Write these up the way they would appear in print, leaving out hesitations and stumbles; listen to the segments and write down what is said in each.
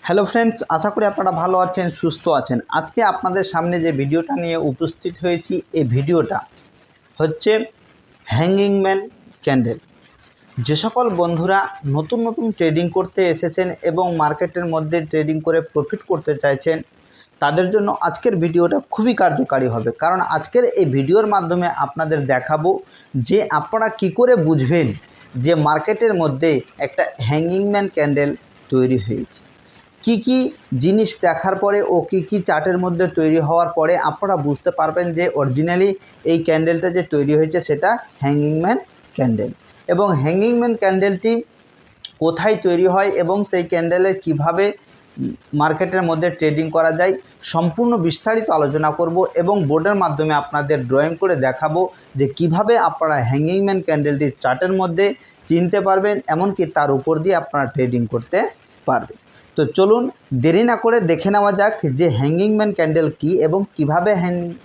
Hello friends, আশা করি আপনারা ভালো আছেন, সুস্থ আছেন। আজকে আপনাদের সামনে যে ভিডিওটা নিয়ে উপস্থিত হয়েছি, এই ভিডিওটা হচ্ছে হ্যাঙ্গিং ম্যান ক্যান্ডেল। যে সকল বন্ধুরা নতুন নতুন ট্রেডিং করতে এসেছেন এবং মার্কেটের মধ্যে ট্রেডিং করে প্রফিট করতে চাইছেন, তাদের জন্য আজকের ভিডিওটা খুবই কার্যকারী হবে। কারণ আজকের এই ভিডিওর মাধ্যমে আপনাদের দেখাবো যে আপনারা কি করে বুঝবেন যে মার্কেটের মধ্যে একটা হ্যাঙ্গিং ম্যান ক্যান্ডেল তৈরি হয়েছে। কি কি জিনিস দেখার পরে ও কি চার্টের মধ্যে তৈরি হওয়ার পরে আপনারা বুঝতে পারবেন যে অরিজিনালি এই ক্যান্ডেলটা যে তৈরি হয়েছে সেটা হ্যাঙ্গিং ম্যান ক্যান্ডেল। এবং হ্যাঙ্গিং ম্যান ক্যান্ডেলটি কোথায় তৈরি হয় এবং সেই ক্যান্ডেলের কিভাবে মার্কেটের মধ্যে ট্রেডিং করা যায় সম্পূর্ণ বিস্তারিত আলোচনা করব এবং বোর্ডের মাধ্যমে আপনাদের ড্রয়িং করে দেখাবো যে কিভাবে আপনারা হ্যাঙ্গিং ম্যান ক্যান্ডেলটি চার্টের মধ্যে চিনতে পারবেন, এমনকি তার উপর দিয়ে আপনারা ট্রেডিং করতে পারবেন। তো চলুন দেরি না করে দেখে নেওয়া যাক যে হ্যাঙ্গিং ম্যান ক্যান্ডেল কী এবং কিভাবে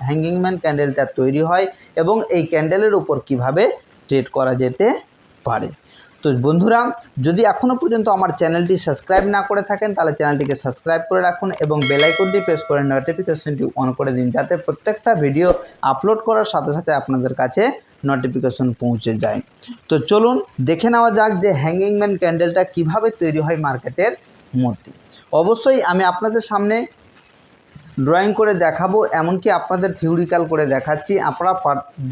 হ্যাঙ্গিং ম্যান ক্যান্ডেলটা তৈরি হয় এবং এই ক্যান্ডেলের উপর কিভাবে ট্রেড করা যেতে পারে। তো বন্ধুরা, যদি এখনও পর্যন্ত আমার চ্যানেলটি সাবস্ক্রাইব না করে থাকেন তাহলে চ্যানেলটিকে সাবস্ক্রাইব করে রাখুন এবং বেল আইকনটি প্রেস করে নোটিফিকেশনটি অন করে দিন, যাতে প্রত্যেকটা ভিডিও আপলোড করার সাথে সাথে আপনাদের কাছে নোটিফিকেশন পৌঁছে যায়। তো চলুন দেখে নেওয়া যাক যে হ্যাঙ্গিং ম্যান ক্যান্ডেলটা কিভাবে তৈরি হয় মার্কেটের মধ্যে। অবশ্যই আমি আপনাদের সামনে ড্রয়িং করে দেখাবো, এমনকি আপনাদের থিওরিক্যাল করে দেখাচ্ছি। আপনারা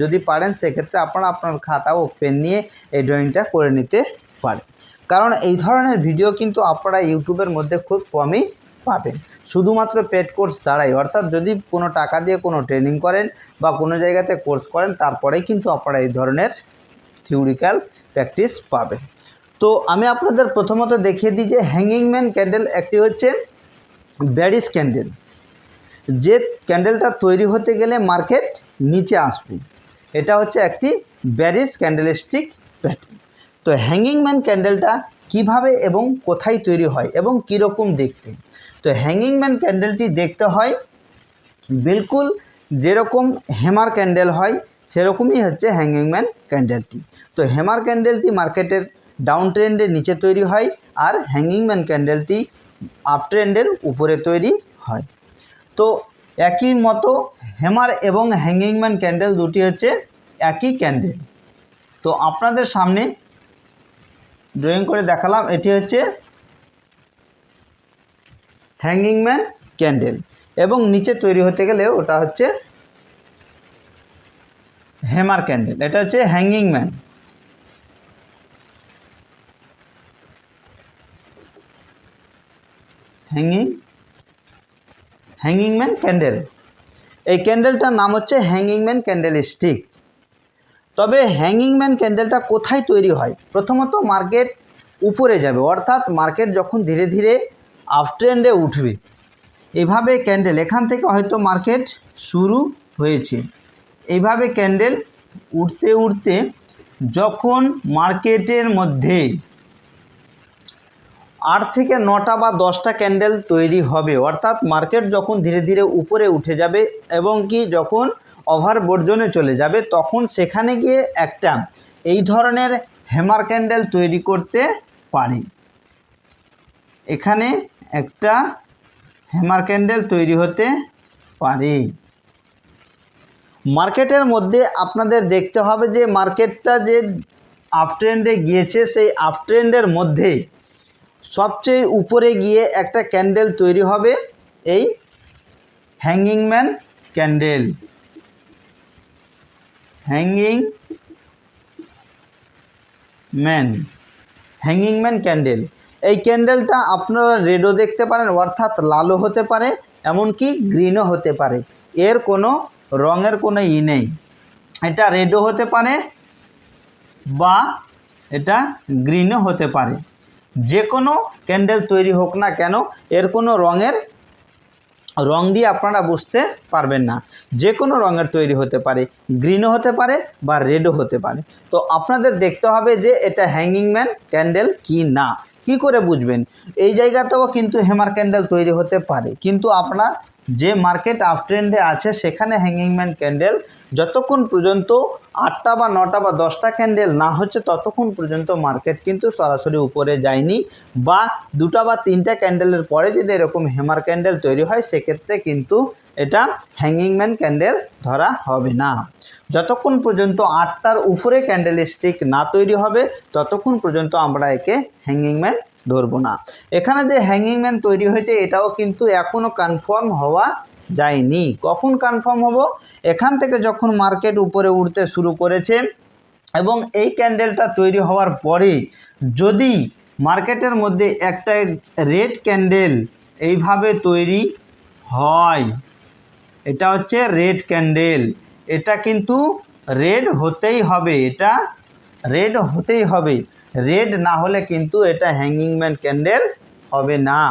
যদি পারেন সেক্ষেত্রে আপনারা আপনার খাতা ও পেন নিয়ে এই ড্রয়িংটা করে নিতে পারেন। কারণ এই ধরনের ভিডিও কিন্তু আপনারা ইউটিউবের মধ্যে খুব কমই পাবেন, শুধুমাত্র পেড কোর্স দ্বারাই। অর্থাৎ যদি কোনো টাকা দিয়ে কোনো ট্রেনিং করেন বা কোনো জায়গাতে কোর্স করেন, তারপরেই কিন্তু আপনারা এই ধরনের থিওরিক্যাল প্র্যাকটিস পাবেন। তো আমি আপনাদের প্রথমত দেখিয়ে দিই যে হ্যাঙ্গিং ম্যান ক্যান্ডেল একটি হচ্ছে ব্যারিশ ক্যান্ডেল। যে ক্যান্ডেলটা তৈরি হতে গেলে মার্কেট নিচে আসবে, এটা হচ্ছে একটি ব্যারিশ ক্যান্ডেলস্টিক প্যাটার্ন। তো হ্যাঙ্গিং ম্যান ক্যান্ডেলটা কিভাবে এবং কোথায় তৈরি হয় এবং কীরকম দেখতে। তো হ্যাঙ্গিং ম্যান ক্যান্ডেলটি দেখতে হয় বিলকুল যেরকম হ্যামার ক্যান্ডেল হয় সেরকমই হচ্ছে হ্যাঙ্গিং ম্যান ক্যান্ডেলটি। তো হ্যামার ক্যান্ডেলটি মার্কেটের ডাউন ট্রেন্ডের নিচে তৈরি হয় আর হ্যাঙ্গিং ম্যান ক্যান্ডেলটি আপ ট্রেন্ডের উপরে তৈরি হয়। তো একই মতো হ্যামার এবং হ্যাঙ্গিং ম্যান ক্যান্ডেল দুটি হচ্ছে একই ক্যান্ডেল। তো আপনাদের সামনে ড্রয়িং করে দেখালাম, এটি হচ্ছে হ্যাঙ্গিং ম্যান ক্যান্ডেল এবং নিচে তৈরি হতে গেলে ওটা হচ্ছে হ্যামার ক্যান্ডেল। এটা হচ্ছে hanging man. Hanging man candle, এই ক্যান্ডেলটার নাম হচ্ছে হ্যাঙ্গিং ম্যান ক্যান্ডেল স্টিক। তবে হ্যাঙ্গিং ম্যান ক্যান্ডেলটা কোথায় তৈরি হয়? প্রথমত মার্কেট উপরে যাবে, অর্থাৎ মার্কেট যখন ধীরে ধীরে আপ ট্রেন্ডে উঠবে, এভাবে ক্যান্ডেল এখান থেকে হয়তো মার্কেট শুরু হয়েছে, এইভাবে ক্যান্ডেল উঠতে উঠতে যখন মার্কেটের মধ্যে 8 থেকে 9টা বা 10টা ক্যান্ডেল তৈরি হবে, অর্থাৎ মার্কেট যখন ধীরে ধীরে উপরে উঠে যাবে এবং কি যখন ওভারবোর্ড জোনে চলে যাবে, তখন সেখানে গিয়ে একটা এই ধরনের হ্যামার ক্যান্ডেল তৈরি করতে পারে। এখানে একটা হ্যামার ক্যান্ডেল তৈরি হতে পারে। মার্কেটের মধ্যে আপনাদের দেখতে হবে যে মার্কেটটা যে আপ ট্রেন্ডে গিয়েছে, সেই আপ ট্রেন্ডের মধ্যে সবচেয়ে উপরে গিয়ে একটা ক্যান্ডেল তৈরি হবে, এই hanging man candle. Hanging man candle, এই ক্যান্ডেলটা আপনারা রেডও দেখতে পারেন, অর্থাৎ লালও হতে পারে, এমনকি গ্রিনও হতে পারে। এর কোনো রঙের কোনো নেই। এটা রেডও হতে পারে বা এটা গ্রিনও হতে পারে। যে কোনো ক্যান্ডেল তৈরি হোক না কেন, এর কোনো রং দিয়ে আপনারা বুঝতে পারবেন না। যে কোনো রঙের তৈরি হতে পারে, গ্রিনও হতে পারে বা রেডও হতে পারে। তো আপনাদের দেখতে হবে যে এটা হ্যাঙ্গিং ম্যান ক্যান্ডেল কি না। কি করে বুঝবেন? এই জায়গাতেও কিন্তু হ্যামার ক্যান্ডেল তৈরি হতে পারে, কিন্তু আপনার যে মার্কেট আপ ট্রেন্ডে আছে সেখানে হ্যাঙ্গিং ম্যান ক্যান্ডেল যতক্ষণ পর্যন্ত 8টা বা 9টা বা 10টা ক্যান্ডেল না হচ্ছে ততক্ষণ পর্যন্ত মার্কেট কিন্তু সরাসরি উপরে যায়নি, বা 2টা বা 3টা ক্যান্ডেলের পরে যদি এরকম হ্যামার ক্যান্ডেল তৈরি হয় সেক্ষেত্রে কিন্তু এটা হ্যাঙ্গিং ম্যান ক্যান্ডেল ধরা হবে না। যতক্ষণ পর্যন্ত 8টার উপরে ক্যান্ডেল স্টিক না তৈরি হবে ততক্ষণ পর্যন্ত আমরা একে হ্যাঙ্গিং ম্যান ধরবো না। এখানে যে হ্যাঙ্গিং ম্যান তৈরি হয়েছে এটাও কিন্তু এখনও কনফার্ম হওয়া যায়নি। কখন কনফার্ম হবো? এখান থেকে যখন মার্কেট উপরে উঠতে শুরু করেছে এবং এই ক্যান্ডেলটা তৈরি হওয়ার পরে যদি মার্কেটের মধ্যে একটা রেড ক্যান্ডেল এইভাবে তৈরি হয়, এটা হচ্ছে রেড ক্যান্ডেল, এটা কিন্তু রেড হতেই হবে, এটা রেড হতেই হবে। রেড না হলে কিন্তু এটা হ্যাঙ্গিং ম্যান ক্যান্ডেল হবে না।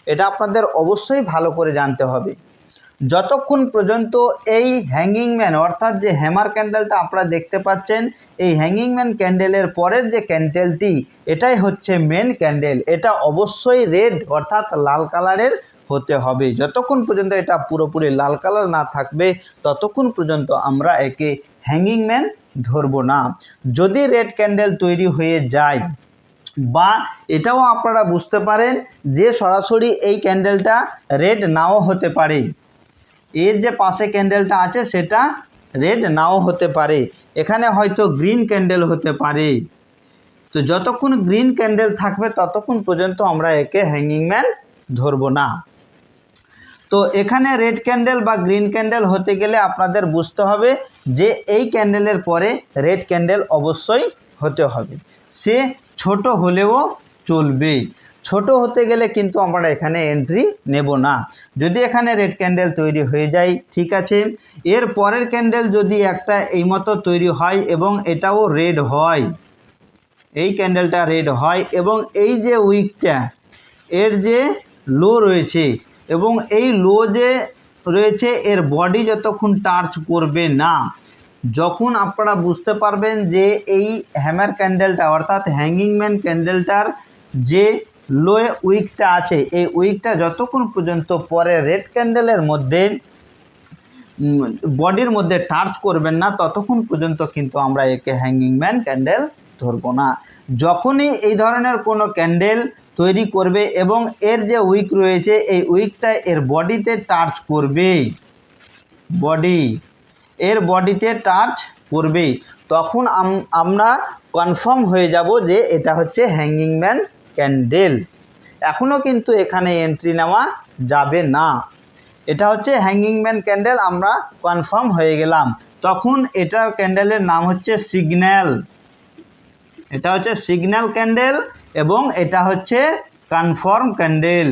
এটা আপনাদের অবশ্যই ভালো করে জানতে হবে। যতক্ষণ পর্যন্ত এই হ্যাঙ্গিং ম্যান অর্থাৎ যে হ্যামার ক্যান্ডেলটা আপনারা দেখতে পাচ্ছেন, এই হ্যাঙ্গিং ম্যান ক্যান্ডেলের পরের যে ক্যান্ডেলটি এটাই হচ্ছে মেন ক্যান্ডেল, এটা অবশ্যই রেড অর্থাৎ লাল কালারের হতে হবে। যতক্ষণ পর্যন্ত এটা পুরোপুরি লাল কালার না থাকবে ততক্ষণ পর্যন্ত আমরা একে হ্যাঙ্গিং ম্যান ধরবো না। যদি রেড ক্যান্ডেল তৈরি হয়ে যায় বা এটাও আপনারা বুঝতে পারেন যে সরাসরি এই ক্যান্ডেলটা রেড নাও হতে পারে, এর যে পাশে ক্যান্ডেলটা আছে সেটা রেড নাও হতে পারে, এখানে হয়তো গ্রিন ক্যান্ডেল হতে পারে। তো যতক্ষণ গ্রিন ক্যান্ডেল থাকবে ততক্ষণ পর্যন্ত আমরা একে হ্যাঙ্গিং ম্যান ধরবো না। তো এখানে রেড ক্যান্ডেল বা গ্রিন ক্যান্ডেল হতে গেলে আপনাদের বুঝতে হবে যে এই ক্যান্ডেলের পরে রেড ক্যান্ডেল অবশ্যই হতে হবে, সে ছোট হলেও চলবে। ছোট হতে গেলে কিন্তু আমরা এখানে এন্ট্রি নেব না। যদি এখানে রেড ক্যান্ডেল তৈরি হয়ে যায় ঠিক আছে, এর পরের ক্যান্ডেল যদি একটা এই মতো তৈরি হয় এবং এটাও রেড হয়, এই ক্যান্ডেলটা রেড হয় এবং এই যে উইকটা এর যে লো রয়েছে এবং এই লো যে রয়েছে এর বডি যতক্ষণ টাচ করবে না, যখন আপনারা বুঝতে পারবেন যে এই হ্যামার ক্যান্ডেলটা অর্থাৎ হ্যাঙ্গিং ম্যান ক্যান্ডেলটার যে লো উইকটা আছে এই উইকটা যতক্ষণ পর্যন্ত পরে রেড ক্যান্ডেলের মধ্যে বডির মধ্যে টাচ করবেন না ততক্ষণ পর্যন্ত কিন্তু আমরা একে হ্যাঙ্গিং ম্যান ক্যান্ডেল ধরবো না। যখনই এই ধরনের কোনো ক্যান্ডেল তৈরি করবে এবং এর যে উইক রয়েছে এই উইকটা এর বডিতে টাচ করবে, এর বডিতে টাচ করবে, তখন আমরা কনফার্ম হয়ে যাব যে এটা হচ্ছে হ্যাঙ্গিং ম্যান ক্যান্ডেল। এখনও কিন্তু এখানে এন্ট্রি নেওয়া যাবে না। এটা হচ্ছে হ্যাঙ্গিং ম্যান ক্যান্ডেল, আমরা কনফার্ম হয়ে গেলাম। তখন এটার ক্যান্ডেলের নাম হচ্ছে সিগন্যাল, এটা হচ্ছে সিগন্যাল ক্যান্ডেল এবং এটা হচ্ছে কনফার্ম ক্যান্ডেল।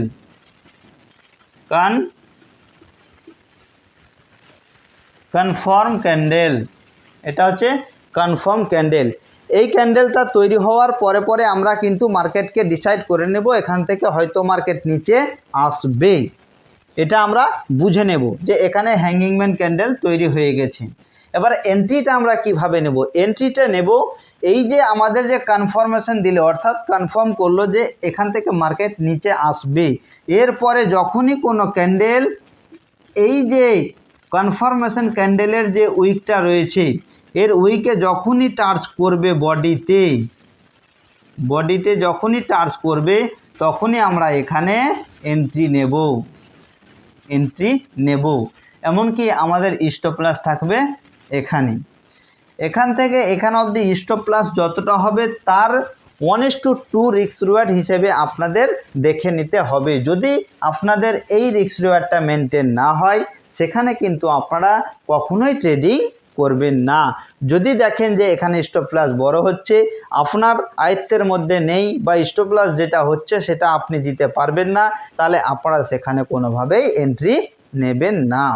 কনফার্ম ক্যান্ডেল, এটা হচ্ছে কনফার্ম ক্যান্ডেল। এই ক্যান্ডেলটা তৈরি হওয়ার পরে পরে আমরা কিন্তু মার্কেটকে ডিসাইড করে নেব এখান থেকে হয়তো মার্কেট নিচে আসবে, এটা আমরা বুঝে নেব যে এখানে হ্যাঙ্গিং ম্যান ক্যান্ডেল তৈরি হয়ে গেছে। এবার এন্ট্রিটা আমরা কিভাবে নেব? এন্ট্রিটা নেব এই যে আমাদের যে কনফার্মেশন দিলে অর্থাৎ কনফার্ম করলো যে এখান থেকে মার্কেট নিচে আসবে, এরপরে যখনই কোনো ক্যান্ডেল এই যে কনফার্মেশন ক্যান্ডেলের যে উইকটা রয়েছে এর উইকে যখনই টাচ করবে বডিতে যখনই টাচ করবে তখনই আমরা এখানে এন্ট্রি নেব। এমনকি আমাদের স্টপ লস থাকবে এখান থেকে এখান অবধি স্টপ লস যতটা হবে তার 1:2 রিস্ক রিওয়ার্ড হিসেবে আপনাদের দেখে নিতে হবে। যদি আপনাদের এই রিস্ক রিওয়ার্ডটা মেনটেন না হয় সেখানে কিন্তু আপনারা কখনোই ট্রেডিং করবেন না। যদি দেখেন যে এখানে স্টপ লস বড় হচ্ছে, আপনার আয়ত্তের মধ্যে নেই বা স্টপ লস যেটা হচ্ছে সেটা আপনি দিতে পারবেন না, তাহলে আপনারা সেখানে কোনোভাবেই এন্ট্রি নেবেন না।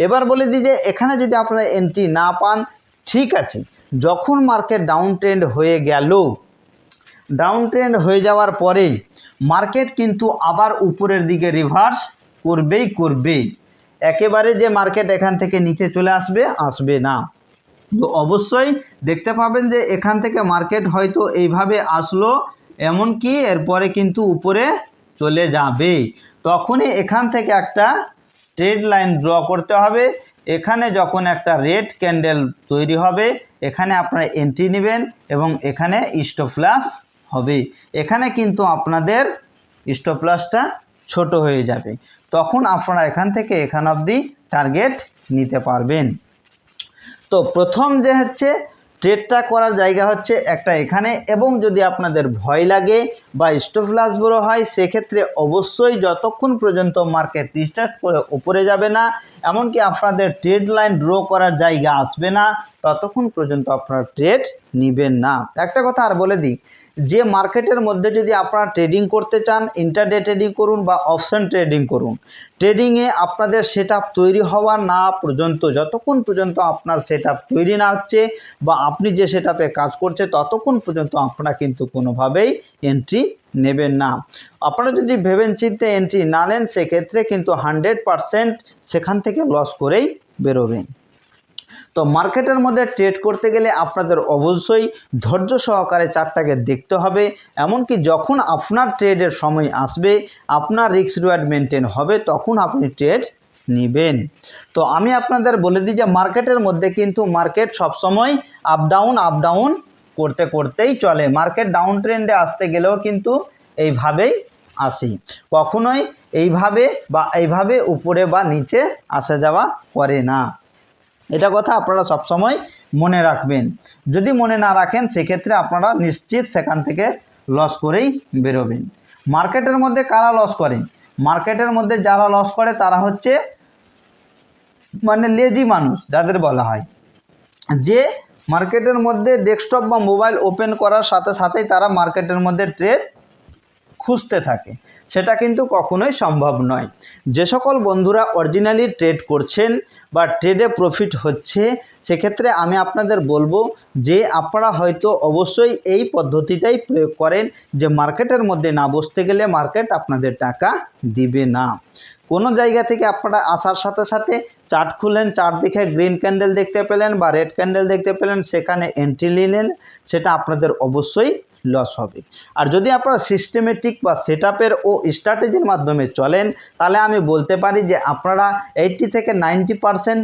এবার বলে দিই যে এখানে যদি আপনারা এন্ট্রি না পান ঠিক আছে, যখন মার্কেট ডাউন ট্রেন্ড হয়ে গেল, ডাউন ট্রেন্ড হয়ে যাওয়ার পরে মার্কেট কিন্তু আবার উপরের দিকে রিভার্স করবে। একেবারে যে মার্কেট এখান থেকে নিচে চলে আসবে না। তো অবশ্যই দেখতে পাবেন যে এখান থেকে মার্কেট হয়তো এইভাবে আসলো, এমনকি এরপরে কিন্তু উপরে চলে যাবে। তখনই এখান থেকে একটা ট্রেড লাইন ড্র করতে হবে। এখানে যখন একটা রেড ক্যান্ডেল তৈরি হবে এখানে আপনারা এন্ট্রি নেবেন এবং এখানে স্টপ লস হবে। এখানে কিন্তু আপনাদের স্টপ লসটা ছোট হয়ে যাবে, তখন আপনারা এখান থেকে এখান অবধি টার্গেট নিতে পারবেন। তো প্রথম যে হচ্ছে ট্রেডটা করার জায়গা হচ্ছে একটা এখানে, এবং যদি আপনাদের ভয় লাগে বা স্টপ লস বড় হয় সেক্ষেত্রে অবশ্যই যতক্ষণ পর্যন্ত মার্কেট রিস্টার্ট করে উপরে যাবে না, এমনকি আপনাদের ট্রেড লাইন ড্র করার জায়গা আসবে না, ততক্ষণ পর্যন্ত আপনারা ট্রেড নেবেন না। একটা কথা আর বলে দিই, যে মার্কেটের মধ্যে যদি আপনারা ট্রেডিং করতে চান, ইন্টারডে ট্রেডিং করুন বা অপশন ট্রেডিং করুন, ট্রেডিংয়ে আপনাদের সেটআপ তৈরি হওয়া না পর্যন্ত, যতক্ষণ পর্যন্ত আপনার সেটআপ তৈরি না হচ্ছে বা আপনি যে সেটআপে কাজ করছে ততক্ষণ পর্যন্ত আপনারা কিন্তু কোনোভাবেই এন্ট্রি নেবেন না। আপনারা যদি ভেবেন চিন্তে এন্ট্রি না নেন সেক্ষেত্রে কিন্তু 100% সেখান থেকে লস করেই বেরোবেন। তো মার্কেটের মধ্যে ট্রেড করতে গেলে আপনাদের অবশ্যই ধৈর্য সহকারে চার্টটাকে দেখতে হবে, এমনকি যখন আপনার ট্রেডের সময় আসবে, আপনার রিস্ক রিওয়ার্ড মেনটেন হবে, তখন আপনি ট্রেড নেবেন। তো আমি আপনাদের বলে দিই যে মার্কেটের মধ্যে কিন্তু মার্কেট সবসময় আপ ডাউন করতে করতেই চলে। মার্কেট ডাউন ট্রেন্ডে আসতে গেলেও কিন্তু এইভাবেই আসি, কখনোই এইভাবে উপরে বা নিচে আসা যাওয়া করে না। এটা কথা আপনারা সবসময় মনে রাখবেন। যদি মনে না রাখেন সেক্ষেত্রে আপনারা নিশ্চিত সেখান থেকে লস করেই বেরোবেন। মার্কেটের মধ্যে কারা লস করে? মার্কেটের মধ্যে যারা লস করে তারা হচ্ছে মানে লেজি মানুষ যাদের বলা হয়, যে মার্কেটের মধ্যে ডেস্কটপ বা মোবাইল ওপেন করার সাথে সাথেই তারা মার্কেটের মধ্যে ট্রেড খুঁজতে থাকে, সেটা কিন্তু কখনোই সম্ভব নয়। যে সকল বন্ধুরা অরিজিনালি ট্রেড করছেন বা ট্রেডে প্রফিট হচ্ছে সেক্ষেত্রে আমি আপনাদের বলবো যে আপনারা হয়তো অবশ্যই এই পদ্ধতিটাই প্রয়োগ করেন, যে মার্কেটের মধ্যে না বসতে গেলে মার্কেট আপনাদের টাকা দিবে না। কোনো জায়গা থেকে আপনারা আসার সাথে সাথে চার্ট খুললেন, চার্ট দেখে গ্রিন ক্যান্ডেল দেখতে পেলেন বা রেড ক্যান্ডেল দেখতে পেলেন, সেখানে এন্ট্রি নিলেন, সেটা আপনাদের অবশ্যই লস হবে। আর যদি আপনারা সিস্টেমেটিক বা সেটআপের ও স্ট্র্যাটেজির মাধ্যমে চলেন তাহলে আমি বলতে পারি যে আপনারা 80 থেকে 90%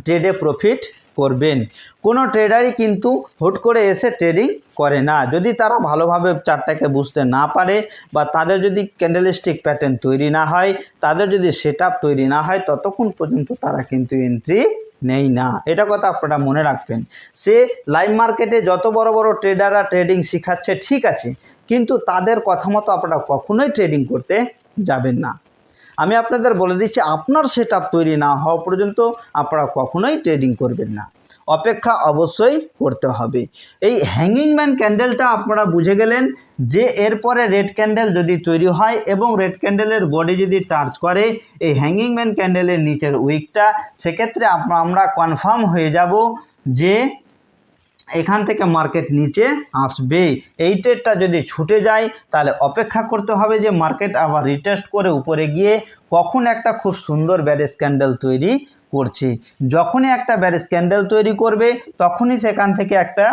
ট্রেডে প্রফিট করবেন। কোনো ট্রেডারই কিন্তু হুট করে এসে ট্রেডিং করে না, যদি তারা ভালোভাবে চার্টটাকে বুঝতে না পারে বা তাদের যদি ক্যান্ডেলস্টিক প্যাটার্ন তৈরি না হয়, তাদের যদি সেটআপ তৈরি না হয়, ততক্ষণ পর্যন্ত তারা কিন্তু এন্ট্রি নেই না। এটা কথা আপনারা মনে রাখবেন। সে লাইভ মার্কেটে যত বড় বড় ট্রেডাররা ট্রেডিং শেখাচ্ছে ঠিক আছে, কিন্তু তাদের কথা মতো আপনারা কখনোই ট্রেডিং করতে যাবেন না। আমি আপনাদের বলে দিচ্ছি, আপনার সেটআপ তৈরি না হওয়া পর্যন্ত আপনারা কখনোই ট্রেডিং করবেন না, অপেক্ষা অবশ্যই করতে হবে। এই হ্যাঙ্গিং ম্যান ক্যান্ডেলটা আপনারা বুঝে গেলেন যে এরপরে রেড ক্যান্ডেল যদি তৈরি হয় এবং রেড ক্যান্ডেলের বডি যদি টাচ করে এই হ্যাঙ্গিং ম্যান ক্যান্ডেলের নিচের উইকটা, সেক্ষেত্রে আমরা কনফার্ম হয়ে যাব যে এখান থেকে মার্কেট নিচে আসবে। এই ট্রেডটা যদি ছুটে যায় তাহলে অপেক্ষা করতে হবে যে মার্কেট আবার রিটেস্ট করে উপরে গিয়ে কখন একটা খুব সুন্দর ব্যারিজ ক্যান্ডেল তৈরি করছে। যখনই একটা ব্যারিজ ক্যান্ডেল তৈরি করবে তখনই সেখান থেকে একটা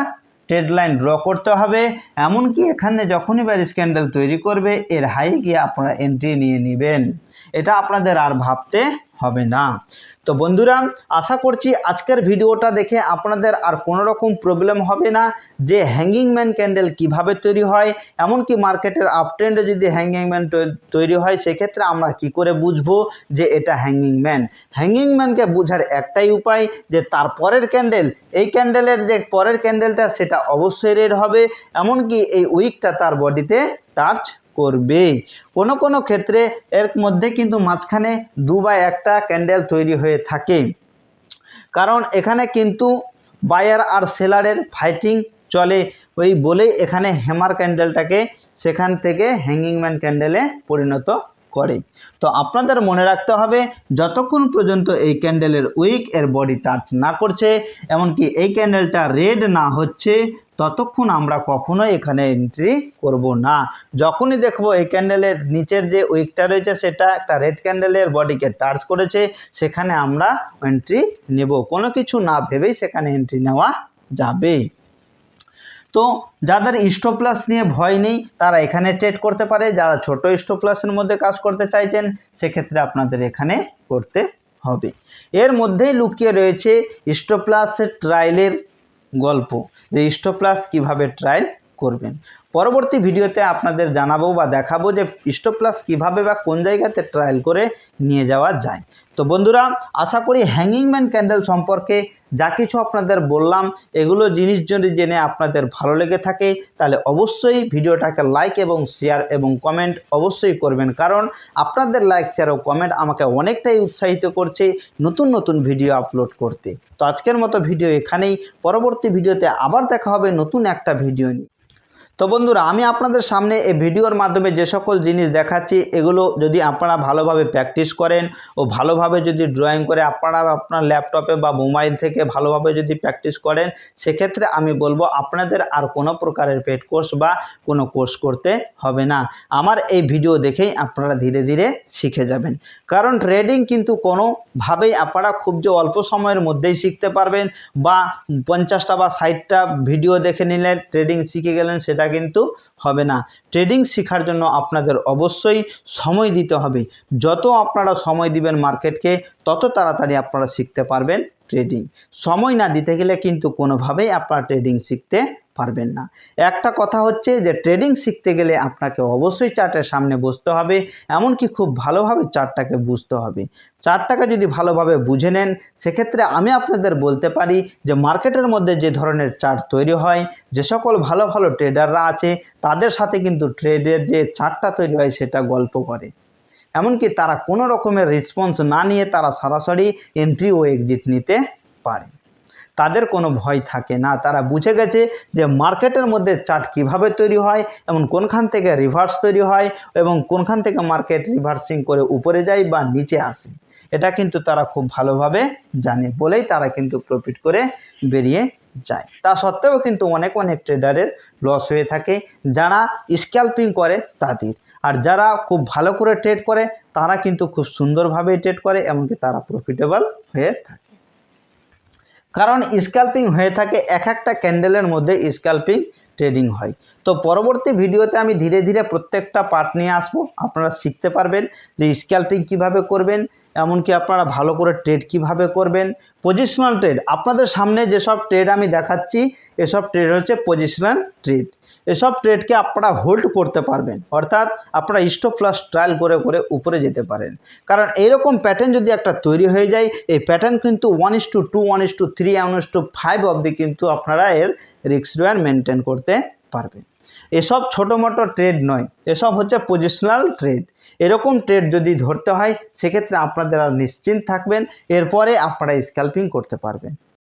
ট্রেড লাইন ড্র করতে হবে। এমনকি এখানে যখনই ব্যারিজ ক্যান্ডেল তৈরি করবে এর হাই গিয়ে আপনারা এন্ট্রি নিয়ে নেবেন, এটা আপনাদের আর ভাবতে হবে না। তো বন্ধুরা, আশা করছি আজকের ভিডিওটা দেখে আপনাদের আর কোনো রকম প্রবলেম হবে না যে হ্যাঙ্গিং ম্যান ক্যান্ডেল কিভাবে তৈরি হয়, এমনকি মার্কেটের আপ ট্রেন্ডে যদি হ্যাঙ্গিং ম্যান তৈরি হয় সেক্ষেত্রে আমরা কি করে বুঝবো যে এটা হ্যাঙ্গিং ম্যান। হ্যাঙ্গিং ম্যানকে বোঝার একটাই উপায় যে তার পরের ক্যান্ডেল, এই ক্যান্ডেলের যে পরের ক্যান্ডেলটা সেটা অবশ্যই রেড হবে, এমনকি এই উইকটা তার বডিতে টাচ করবে। কোনো ক্ষেত্রে এর মধ্যে কিন্তু মাঝখানে 2 বা 1টা ক্যান্ডেল তৈরি হয়ে থাকে, কারণ এখানে কিন্তু বায়ার আর সেলারের ফাইটিং চলে, ওই বলেই এখানে হ্যামার ক্যান্ডেলটাকে সেখান থেকে হ্যাঙ্গিং ম্যান ক্যান্ডেলে পরিণত করে। তো আপনাদের মনে রাখতে হবে যতক্ষণ পর্যন্ত এই ক্যান্ডেলের উইক এর বডি টাচ না করছে, এমনকি এই ক্যান্ডেলটা রেড না হচ্ছে, ততক্ষণ আমরা কখনোই এখানে এন্ট্রি করব না। যখনই দেখব এই ক্যান্ডেলের নিচের যে উইকটা রয়েছে সেটা একটা রেড ক্যান্ডেলের বডিকে টাচ করেছে, সেখানে আমরা এন্ট্রি নেব। কোনো কিছু না ভেবেই সেখানে এন্ট্রি নেওয়া যাবে। তো যাদের স্টপ লস নিয়ে ভয় নেই তারা এখানে ট্রেড করতে পারে। যারা ছোট স্টপ লসের মধ্যে কাজ করতে চাইছেন সেক্ষেত্রে আপনাদের এখানে করতে হবে। এর মধ্যেই লুকিয়ে রয়েছে স্টপ লসের ট্রায়ালের গল্প, যে স্টপ লস কীভাবে ট্রায়াল করবেন। পরবর্তী ভিডিওতে আপনাদের জানাবো বা দেখাবো যে স্টপ লস কীভাবে বা কোন জায়গাতে ট্রায়াল করে নিয়ে যাওয়া যায়। তো বন্ধুরা, আশা করি হ্যাঙ্গিং ম্যান ক্যান্ডেল সম্পর্কে যা কিছু আপনাদের বললাম এগুলো জিনিস যদি জেনে আপনাদের ভালো লেগে থাকে তাহলে অবশ্যই ভিডিওটাকে লাইক এবং শেয়ার এবং কমেন্ট অবশ্যই করবেন, কারণ আপনাদের লাইক শেয়ার ও কমেন্ট আমাকে অনেকটাই উৎসাহিত করছে নতুন নতুন ভিডিও আপলোড করতে। তো আজকের মতো ভিডিও এখানেই, পরবর্তী ভিডিওতে আবার দেখা হবে নতুন একটা ভিডিও নিয়ে। তো বন্ধুরা, আমি আপনাদের সামনে এই ভিডিওর মাধ্যমে যে সকল জিনিস দেখাচ্ছি এগুলো যদি আপনারা ভালোভাবে প্র্যাকটিস করেন ও ভালোভাবে যদি ড্রয়িং করে আপনারা আপনার ল্যাপটপে বা মোবাইল থেকে ভালোভাবে যদি প্র্যাকটিস করেন সেক্ষেত্রে আমি বলবো আপনাদের আর কোনো প্রকারের পেড কোর্স বা কোনো কোর্স করতে হবে না। আমার এই ভিডিও দেখেই আপনারা ধীরে ধীরে শিখে যাবেন, কারণ ট্রেডিং কিন্তু কোনোভাবেই আপনারা খুব যে অল্প সময়ের মধ্যেই শিখতে পারবেন বা 50টা বা 60টা ভিডিও দেখে নিলেন ট্রেডিং শিখে গেলেন সেটা কিন্তু হবে না। ট্রেডিং শেখার জন্য আপনাদের অবশ্যই সময় দিতে হবে। যত আপনারা সময় দিবেন মার্কেটকে তত তাড়াতাড়ি আপনারা শিখতে পারবেন ট্রেডিং। সময় না দিতে গেলে কিন্তু কোনোভাবেই আপনারা ট্রেডিং শিখতে পারবেন না। একটা কথা হচ্ছে যে ট্রেডিং শিখতে গেলে আপনাকে অবশ্যই চার্টের সামনে বসতে হবে, এমনকি খুব ভালোভাবে চার্টটাকে বুঝতে হবে। চার্টটাকে যদি ভালোভাবে বুঝে নেন সেক্ষেত্রে আমি আপনাদের বলতে পারি যে মার্কেটের মধ্যে যে ধরনের চার্ট তৈরি হয়, যে সকল ভালো ভালো ট্রেডাররা আছে তাদের সাথে কিন্তু ট্রেডের যে চার্টটা তৈরি হয় সেটা গল্প করে। এমনকি তারা কোনো রকমের রেসপন্স না নিয়ে তারা সরাসরি এন্ট্রি ও এক্সিট নিতে পারে। তাদের কোনো ভয় থাকে না। তারা বুঝে গেছে যে মার্কেটের মধ্যে চার্ট কিভাবে তৈরি হয় এবং কোনখান থেকে রিভার্স তৈরি হয় এবং কোনখান থেকে মার্কেট রিভার্সিং করে উপরে যায় বা নিচে আসে। এটা কিন্তু তারা খুব ভালোভাবে জানে বলেই তারা কিন্তু প্রফিট করে বেরিয়ে যায়। তা সত্ত্বেও কিন্তু অনেক ট্রেডারের লস হয়ে থাকে যারা স্ক্যাল্পিং করে তাদের। আর যারা খুব ভালো করে ট্রেড করে তারা কিন্তু খুব সুন্দরভাবে ট্রেড করে, এমনকি তারা প্রফিটেবল হয়ে থাকে। কারণ স্ক্যাল্পিং হয়ে থাকে এক একটা ক্যান্ডেলের মধ্যে স্ক্যাল্পিং ট্রেডিং হয়। তো পরবর্তী ভিডিওতে আমি ধীরে ধীরে প্রত্যেকটা পার্ট নিয়ে আসবো, আপনারা শিখতে পারবেন যে স্ক্যাল্পিং কিভাবে করবেন, এমনকি আপনারা ভালো করে ট্রেড কিভাবে করবেন। পজিশনাল ট্রেড, আপনাদের সামনে যেসব ট্রেড আমি দেখাচ্ছি এসব ট্রেড হচ্ছে পজিশনাল ট্রেড। এসব ট্রেডকে আপনারা হোল্ড করতে পারবেন, অর্থাৎ আপনারা স্টপ লস ট্রায়াল করে করে উপরে যেতে পারেন। কারণ এইরকম প্যাটার্ন যদি একটা তৈরি হয়ে যায় এই প্যাটার্ন কিন্তু 1:2, 1:3, 1:5 অবধি কিন্তু আপনারা এর রিস্ক রিওয়ার্ড মেনটেন করতে পারবেন। এসব ছোটো মোটো ট্রেড নয়, এসব হচ্ছে পজিশনাল ট্রেড। এরকম ট্রেড যদি ধরতে হয় সেক্ষেত্রে আপনাদের আর নিশ্চিন্ত থাকবেন, এরপরে আপনারা স্ক্যাল্পিং করতে পারবেন।